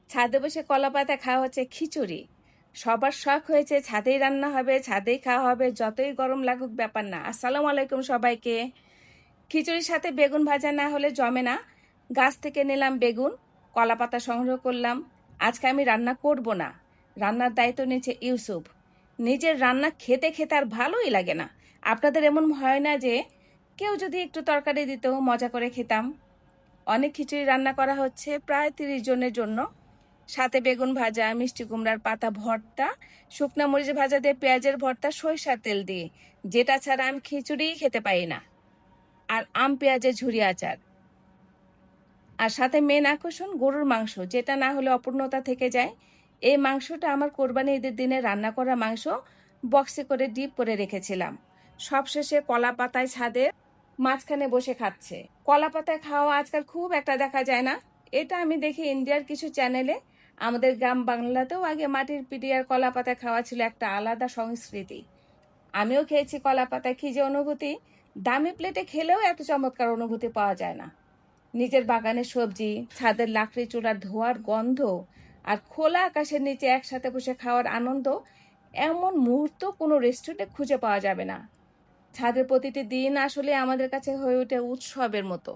ছাদে বসে কলা পাতা খাওয়া হচ্ছে খিচুড়ি। সবার শখ হয়েছে ছাদেই রান্না হবে, ছাদেই খাওয়া হবে, যতই গরম লাগুক ব্যাপার না। আসসালামু আলাইকুম সবাইকে। খিচুড়ির সাথে বেগুন ভাজা না হলে জমে না। গাছ থেকে নিলাম বেগুন, কলা পাতা সংগ্রহ করলাম। আজকে আমি রান্না করব না, রান্নার দায়িত্ব নিয়েছে ইউসুফ। নিজের রান্না খেতে খেতে আর ভালোই লাগে না। আপনাদের এমন হয় না যে কেউ যদি একটু তরকারি দিত মজা করে খেতাম? অনেক খিচুড়ি রান্না করা হচ্ছে প্রায় 30 জনের জন্য। সাথে বেগুন ভাজা, মিষ্টি কুমড়ার পাতা ভর্তা, শুকনা মরিচ ভাজা দিয়ে পেঁয়াজের ভর্তা, সরিষার তেল দিয়ে, যেটা ছাড়া আমি খিচুড়িই খেতে পারি না। আর আম পেঁয়াজের ঝুরি আচার। আর সাথে মেন আকর্ষণ গরুর মাংস, যেটা না হলে অপূর্ণতা থেকে যায়। এই মাংসটা আমার কোরবানি ঈদের দিনে রান্না করা মাংস, বক্সে করে ডিপ করে রেখেছিলাম। সবশেষে কলা পাতায় ছাদে মাঝখানে বসে খাচ্ছে। কলা পাতায় খাওয়া আজকাল খুব একটা দেখা যায় না। এটা আমি দেখি ইন্ডিয়ার কিছু চ্যানেলে। আমাদের গ্রাম বাংলাতেও আগে মাটির পিঠে আর কলা পাতায় খাওয়া ছিল একটা আলাদা সংস্কৃতি। আমিও খেয়েছি কলা পাতায়, কি যে অনুভূতি! দামি প্লেটে খেলেও এত চমৎকার অনুভূতি পাওয়া যায় না। নিজের বাগানের সবজি, ছাদের লাকড়ি চুলার ধোঁয়ার গন্ধ আর খোলা আকাশের নিচে একসাথে বসে খাওয়ার আনন্দ, এমন মুহূর্ত কোনো রেস্টুরেন্টে খুঁজে পাওয়া যাবে না। ছাদের প্রতিটি দিন আসলে আমাদের কাছে হয়ে ওঠে উৎসবের মতো।